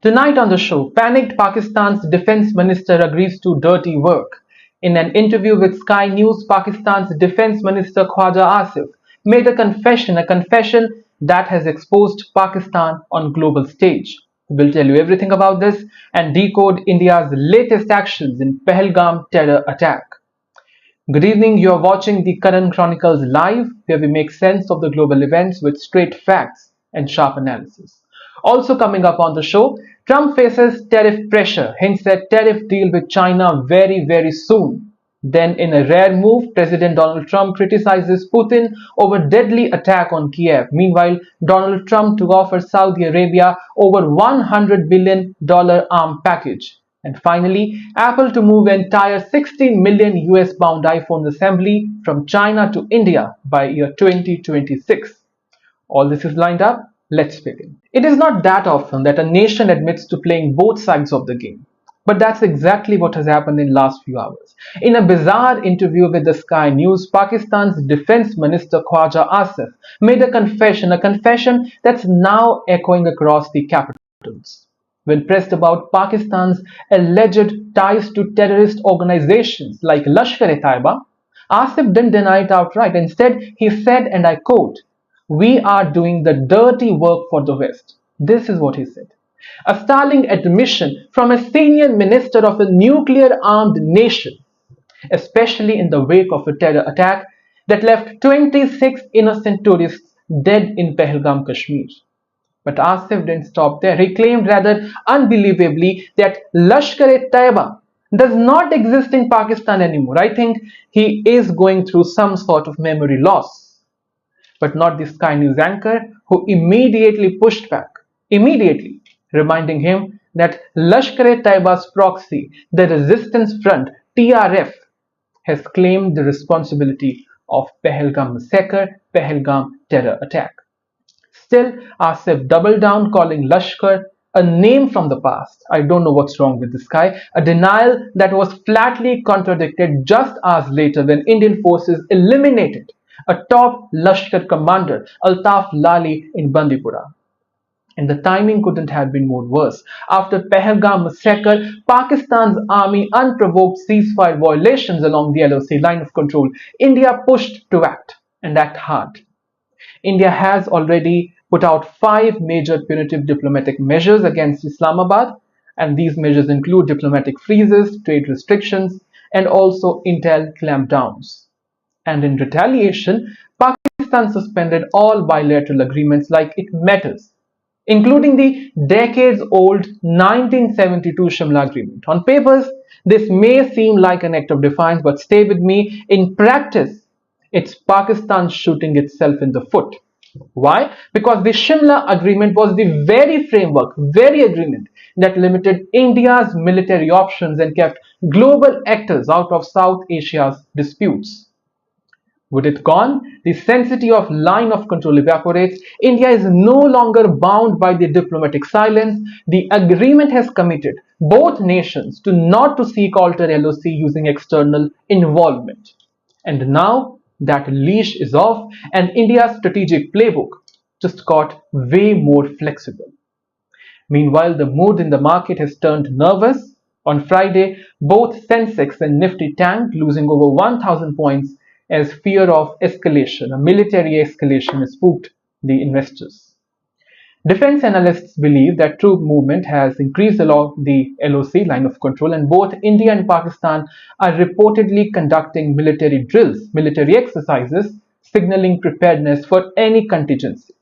Tonight on the show, panicked Pakistan's Defence Minister agrees to dirty work. In an interview with Sky News, Pakistan's Defence Minister Khawaja Asif made a confession that has exposed Pakistan on global stage. We'll tell you everything about this and decode India's latest actions in Pahalgam Terror Attack. Good evening, you are watching the Karan Chronicles live, where we make sense of the global events with straight facts and sharp analysis. Also coming up on the show, Trump faces tariff pressure, hints at tariff deal with China very soon. Then in a rare move, President Donald Trump criticizes Putin over deadly attack on Kyiv. Meanwhile, Donald Trump to offer Saudi Arabia over $100 billion arm package. And finally, Apple to move entire 16 million US bound iPhone assembly from China to India by year 2026. All this is lined up. Let's begin. It is not that often that a nation admits to playing both sides of the game. But that's exactly what has happened in the last few hours. In a bizarre interview with the Sky News, Pakistan's Defence Minister Khawaja Asif made a confession that's now echoing across the capitals. When pressed about Pakistan's alleged ties to terrorist organizations like Lashkar-e-Taiba, Asif didn't deny it outright. Instead, he said, and I quote, "We are doing the dirty work for the West." This is what he said. A startling admission from a senior minister of a nuclear-armed nation, especially in the wake of a terror attack that left 26 innocent tourists dead in Pahalgam, Kashmir. But Asif didn't stop there. He claimed rather unbelievably that Lashkar-e-Taiba does not exist in Pakistan anymore. I think he is going through some sort of memory loss. But not the Sky News anchor, who immediately pushed back. Immediately, reminding him that Lashkar-e-Taiba's proxy, the Resistance Front, TRF, has claimed the responsibility of Pahalgam massacre, Pahalgam terror attack. Still, Asif doubled down, calling Lashkar a name from the past. I don't know what's wrong with this guy. A denial that was flatly contradicted just hours later when Indian forces eliminated a top Lashkar commander, Altaf Lali, in Bandipora. And the timing couldn't have been more worse. After Pahalgam massacre, Pakistan's army unprovoked ceasefire violations along the LOC line of control. India pushed to act, and act hard. India has already put out 5 major punitive diplomatic measures against Islamabad, and these measures include diplomatic freezes, trade restrictions, and also intel clampdowns. And in retaliation, Pakistan suspended all bilateral agreements like it matters, including the decades-old 1972 Shimla Agreement. On papers, this may seem like an act of defiance, but stay with me. In practice, it's Pakistan shooting itself in the foot. Why? Because the Shimla Agreement was the very framework, very agreement that limited India's military options and kept global actors out of South Asia's disputes. With it gone, the sanctity of line of control evaporates. India is no longer bound by the diplomatic silence. The agreement has committed both nations to not to seek alter LOC using external involvement. And now that leash is off, and India's strategic playbook just got way more flexible. Meanwhile, the mood in the market has turned nervous. On Friday, both Sensex and Nifty tanked, losing over 1,000 points as fear of escalation, a military escalation, spooked the investors. Defense analysts believe that troop movement has increased along the LOC line of control, and both India and Pakistan are reportedly conducting military drills, military exercises, signaling preparedness for any contingency.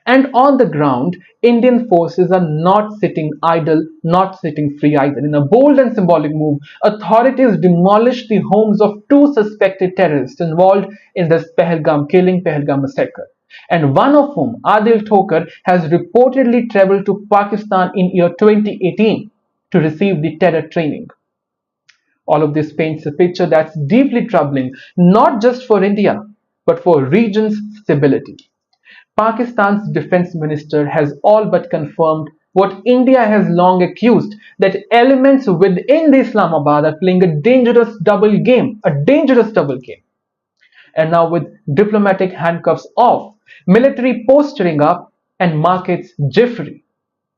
And on the ground, Indian forces are not sitting idle, not sitting free either. In a bold and symbolic move, authorities demolished the homes of 2 suspected terrorists involved in this Pahalgam killing, Pahalgam massacre. And one of whom, Adil Thokar, has reportedly traveled to Pakistan in year 2018 to receive the terror training. All of this paints a picture that's deeply troubling, not just for India, but for region's stability. Pakistan's defense minister has all but confirmed what India has long accused, that elements within the Islamabad are playing a dangerous double game. And now with diplomatic handcuffs off, military posturing up, and markets jiffery,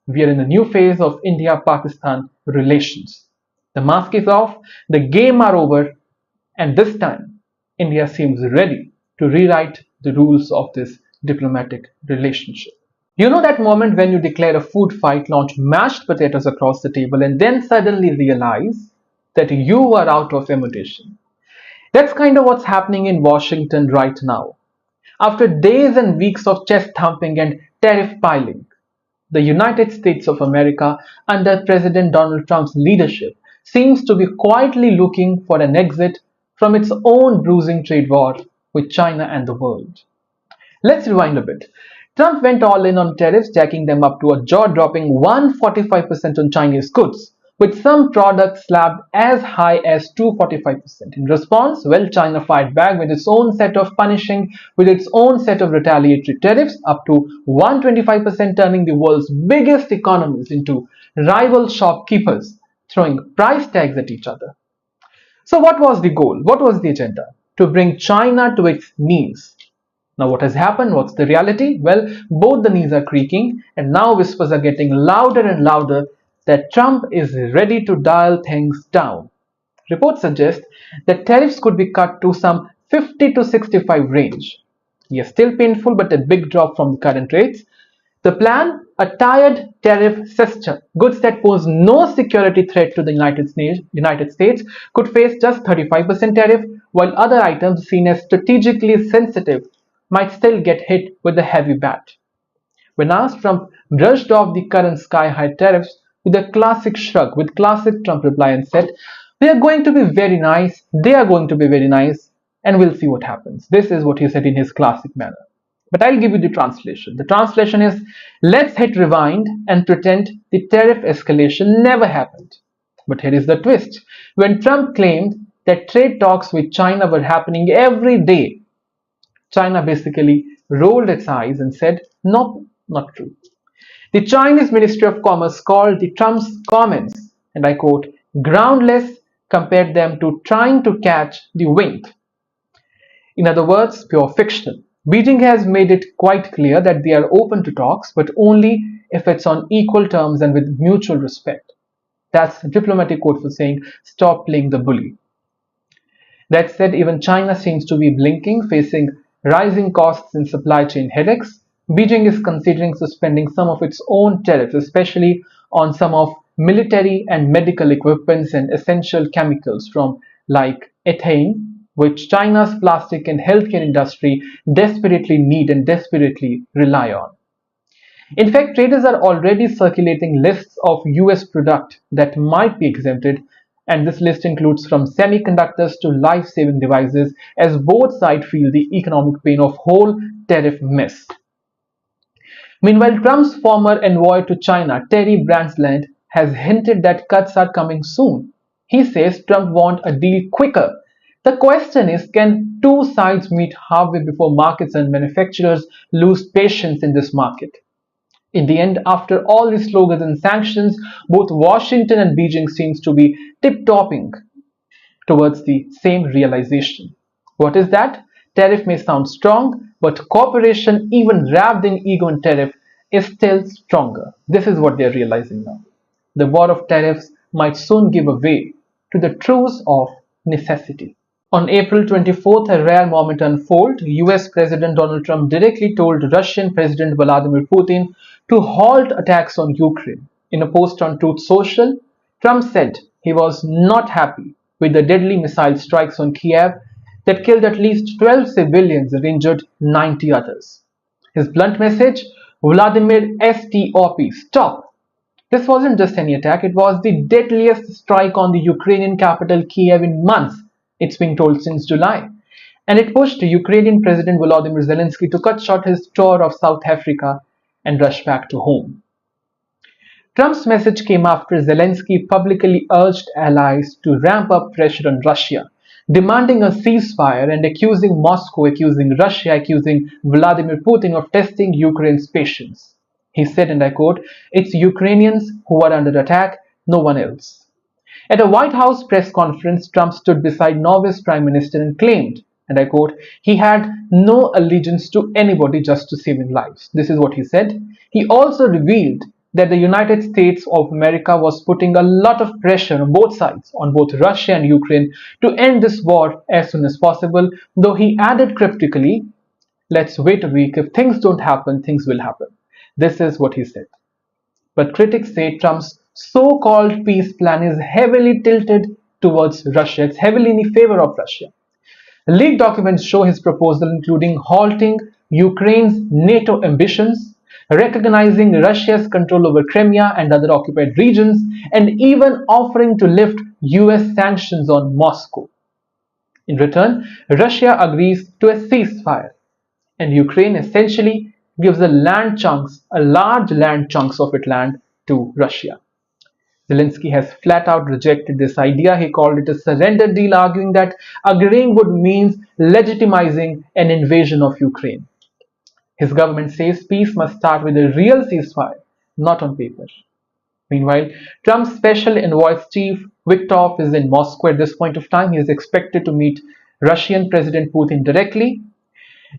We are in a new phase of India-Pakistan relations. The mask is off, the game are over, and this time, India seems ready to rewrite the rules of this diplomatic relationship. You know that moment when you declare a food fight, launch mashed potatoes across the table, and then suddenly realize that you are out of ammunition. That's kind of what's happening in Washington right now. After days and weeks of chest thumping and tariff piling, the United States of America, under President Donald Trump's leadership, seems to be quietly looking for an exit from its own bruising trade war with China and the world. Let's rewind a bit. Trump went all in on tariffs, jacking them up to a jaw-dropping 145% on Chinese goods, with some products slabbed as high as 245%. In response, well, China fired back with its own set of retaliatory tariffs up to 125%, turning the world's biggest economies into rival shopkeepers, throwing price tags at each other. So what was the goal? What was the agenda? To bring China to its knees. Now what has happened? What's the reality? Well, both the knees are creaking, and now whispers are getting louder and louder that Trump is ready to dial things down. Reports suggest that tariffs could be cut to some 50 to 65 range. Yes, still painful, but a big drop from the current rates. The plan, a tiered tariff system. Goods that pose no security threat to the United States could face just 35% tariff, while other items seen as strategically sensitive might still get hit with a heavy bat. When asked, Trump brushed off the current sky-high tariffs with a classic shrug, with classic Trump reply, and said, "We are going to be very nice, they are going to be very nice, and we'll see what happens." This is what he said in his classic manner. But I'll give you the translation. The translation is, let's hit rewind and pretend the tariff escalation never happened. But here is the twist. When Trump claimed that trade talks with China were happening every day, China basically rolled its eyes and said, nope, not true. The Chinese Ministry of Commerce called the Trump's comments, and I quote, groundless, compared them to trying to catch the wind. In other words, pure fiction. Beijing has made it quite clear that they are open to talks, but only if it's on equal terms and with mutual respect. That's a diplomatic code for saying, stop playing the bully. That said, even China seems to be blinking, facing rising costs and supply chain headaches. Beijing is considering suspending some of its own tariffs, especially on some of military and medical equipments and essential chemicals from like ethane, which China's plastic and healthcare industry desperately need and desperately rely on. In fact, traders are already circulating lists of US products that might be exempted, and this list includes from semiconductors to life-saving devices, as both sides feel the economic pain of whole tariff mess. Meanwhile, Trump's former envoy to China, Terry Branstad, has hinted that cuts are coming soon. He says Trump wants a deal quicker. The question is, can two sides meet halfway before markets and manufacturers lose patience in this market? In the end, after all these slogans and sanctions, both Washington and Beijing seems to be tip-topping towards the same realization. What is that? Tariff may sound strong, but cooperation, even wrapped in ego and tariff, is still stronger. This is what they are realizing now. The war of tariffs might soon give way to the truce of necessity. On April 24th, a rare moment unfolded. US President Donald Trump directly told Russian President Vladimir Putin to halt attacks on Ukraine. In a post on Truth Social, Trump said he was not happy with the deadly missile strikes on Kyiv that killed at least 12 civilians and injured 90 others. His blunt message, Vladimir, stop. This wasn't just any attack, it was the deadliest strike on the Ukrainian capital Kyiv in months, it's being told since July. And it pushed Ukrainian President Volodymyr Zelensky to cut short his tour of South Africa and rush back to home. Trump's message came after Zelensky publicly urged allies to ramp up pressure on Russia, demanding a ceasefire and accusing Moscow, accusing Russia, accusing Vladimir Putin of testing Ukraine's patience. He said, and I quote, "It's Ukrainians who are under attack, no one else." At a White House press conference, Trump stood beside Norway's Prime Minister and claimed, and I quote, he had no allegiance to anybody, just to saving lives. This is what he said. He also revealed that the United States of America was putting a lot of pressure on both sides, on both Russia and Ukraine, to end this war as soon as possible, though he added cryptically, "Let's wait a week. If things don't happen, things will happen." This is what he said. But critics say Trump's so-called peace plan is heavily tilted towards Russia. It's heavily in favor of Russia. Leaked documents show his proposal including halting Ukraine's NATO ambitions, recognizing Russia's control over Crimea and other occupied regions, and even offering to lift US sanctions on Moscow. In return, Russia agrees to a ceasefire, and Ukraine essentially gives large land chunks of its land to Russia. Zelensky has flat out rejected this idea. He called it a surrender deal, arguing that agreeing would mean legitimizing an invasion of Ukraine. His government says peace must start with a real ceasefire, not on paper. Meanwhile, Trump's special envoy Steve Witkoff is in Moscow at this point of time. He is expected to meet Russian President Putin directly.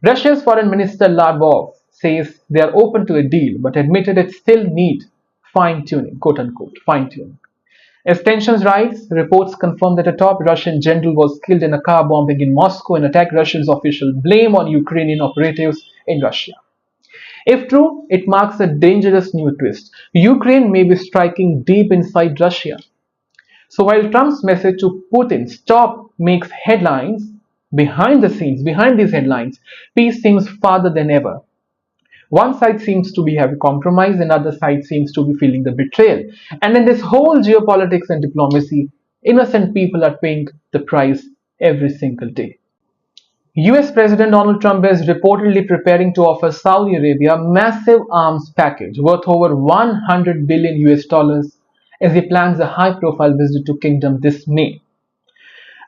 Russia's Foreign Minister Lavrov says they are open to a deal, but admitted it still needs fine-tuning, quote-unquote, fine-tuning. As tensions rise, reports confirm that a top Russian general was killed in a car bombing in Moscow, an attack Russia's officials blame on Ukrainian operatives in Russia. If true, it marks a dangerous new twist. Ukraine may be striking deep inside Russia. So while Trump's message to Putin, "Stop," makes headlines, behind the scenes, behind these headlines, peace seems farther than ever. One side seems to be having compromise, another side seems to be feeling the betrayal. And in this whole geopolitics and diplomacy, innocent people are paying the price every single day. US President Donald Trump is reportedly preparing to offer Saudi Arabia a massive arms package worth over $100 billion as he plans a high-profile visit to Kingdom this May.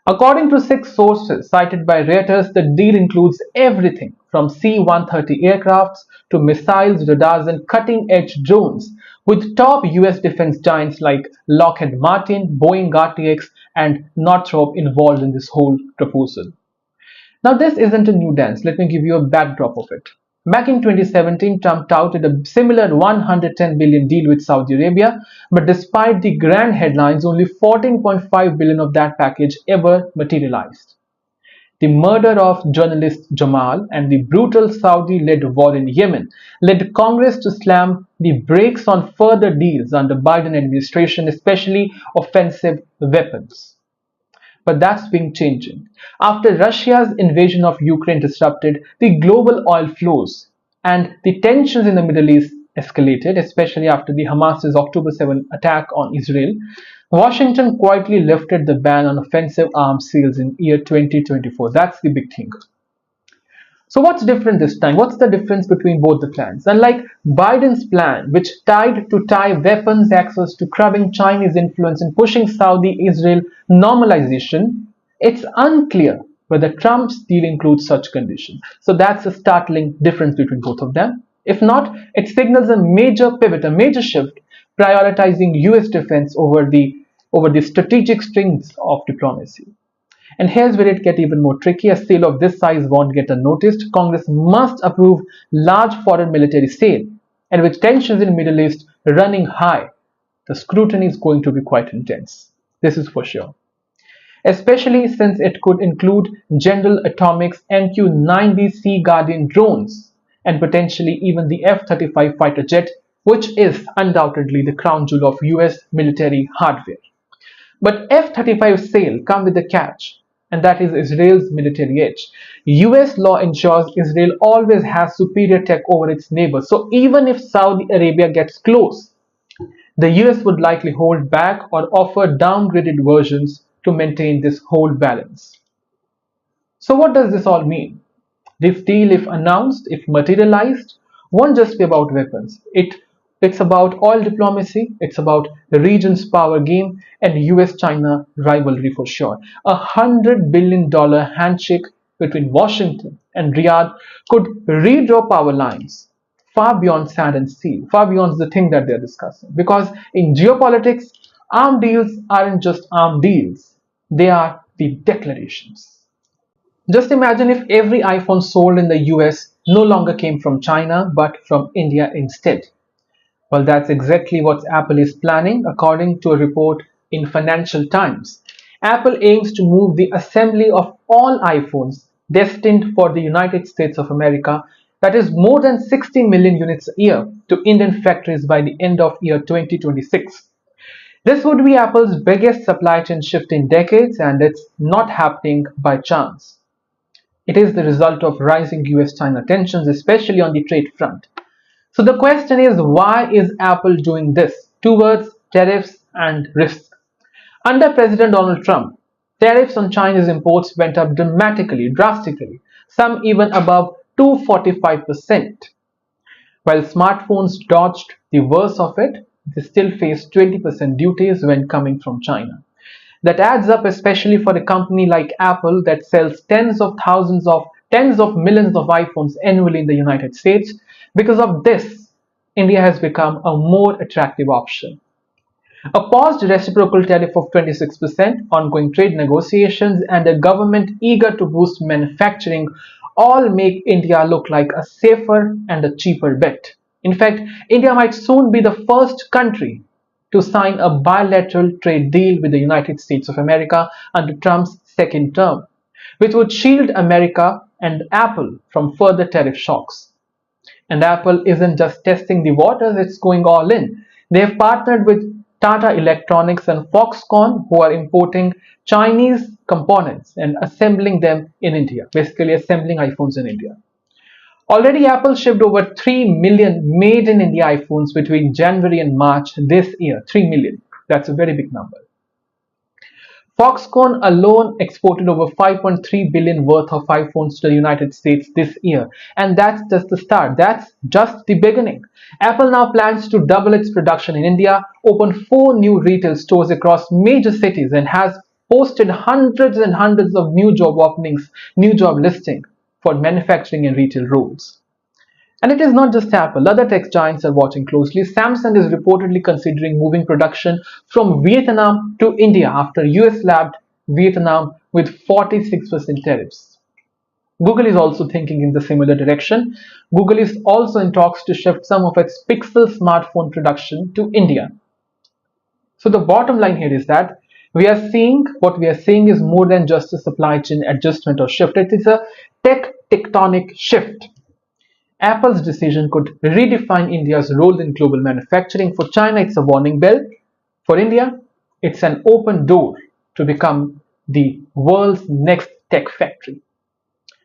According to 6 sources cited by Reuters, the deal includes everything from C-130 aircrafts to missiles, radars, and cutting-edge drones, with top US defense giants like Lockheed Martin, Boeing RTX, and Northrop involved in this whole proposal. Now, this isn't a new dance. Let me give you a backdrop of it. Back in 2017, Trump touted a similar $110 billion deal with Saudi Arabia, but despite the grand headlines, only $14.5 billion of that package ever materialized. The murder of journalist Jamal and the brutal Saudi-led war in Yemen led Congress to slam the brakes on further deals under Biden administration, especially offensive weapons. But that's been changing. After Russia's invasion of Ukraine disrupted the global oil flows and the tensions in the Middle East escalated, especially after the Hamas's October 7 attack on Israel, Washington quietly lifted the ban on offensive arms sales in year 2024. That's the big thing. So what's different this time? What's the difference between both the plans? Unlike Biden's plan, which tried to tie weapons access to curbing Chinese influence and pushing Saudi-Israel normalization, it's unclear whether Trump's deal includes such conditions. So that's a startling difference between both of them. If not, it signals a major pivot, a major shift, prioritizing US defense over the strategic strengths of diplomacy. And here's where it gets even more tricky. A sale of this size won't get unnoticed. Congress must approve large foreign military sale. And with tensions in the Middle East running high, the scrutiny is going to be quite intense. This is for sure. Especially since it could include General Atomics MQ-9B Sea Guardian drones and potentially even the F-35 fighter jet, which is undoubtedly the crown jewel of US military hardware. But F-35 sale come with a catch, and that is Israel's military edge. US law ensures Israel always has superior tech over its neighbors. So even if Saudi Arabia gets close, the US would likely hold back or offer downgraded versions to maintain this whole balance. So what does this all mean? This deal, if announced, if materialized, won't just be about weapons. It's about oil diplomacy, it's about the region's power game and US-China rivalry for sure. $100 billion handshake between Washington and Riyadh could redraw power lines far beyond sand and steel, far beyond the thing that they're discussing. Because in geopolitics, arm deals aren't just arm deals, they are the declarations. Just imagine if every iPhone sold in the US no longer came from China but from India instead. Well, that's exactly what Apple is planning, according to a report in Financial Times. Apple aims to move the assembly of all iPhones destined for the United States of America, that is more than 60 million units a year, to Indian factories by the end of year 2026. This would be Apple's biggest supply chain shift in decades, and it's not happening by chance. It is the result of rising US-China tensions, especially on the trade front. So the question is, why is Apple doing this? Two words: tariffs and risk. Under President Donald Trump, tariffs on Chinese imports went up drastically, some even above 245%. While smartphones dodged the worst of it, they still face 20% duties when coming from China. That adds up, especially for a company like Apple that sells tens of millions of iPhones annually in the United States. Because of this, India has become a more attractive option. A paused reciprocal tariff of 26%, ongoing trade negotiations, and a government eager to boost manufacturing all make India look like a safer and a cheaper bet. In fact, India might soon be the first country to sign a bilateral trade deal with the United States of America under Trump's second term, which would shield America and Apple from further tariff shocks. And Apple isn't just testing the waters, it's going all in. They have partnered with Tata Electronics and Foxconn, who are importing Chinese components and assembling them in India, basically assembling iPhones in India. Already, Apple shipped over 3 million made in India iPhones between January and March this year. 3 million. That's a very big number. Foxconn alone exported over 5.3 billion worth of iPhones to the United States this year. And that's just the start. That's just the beginning. Apple now plans to double its production in India, open 4 new retail stores across major cities, and has posted hundreds and hundreds of new job openings, new job listings for manufacturing and retail roles. And it is not just Apple, other tech giants are watching closely. Samsung is reportedly considering moving production from Vietnam to India after US slapped Vietnam with 46% tariffs. Google is also thinking in the similar direction. Google is also in talks to shift some of its Pixel smartphone production to India. So the bottom line here is that what we are seeing is more than just a supply chain adjustment or shift. It is a tech tectonic shift. Apple's decision could redefine India's role in global manufacturing. For China, it's a warning bell. For India, it's an open door to become the world's next tech factory.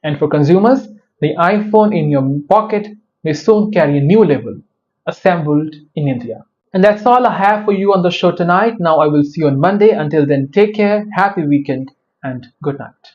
And for consumers, the iPhone in your pocket may soon carry a new label, assembled in India. And that's all I have for you on the show tonight. Now I will see you on Monday. Until then, take care, happy weekend, and good night.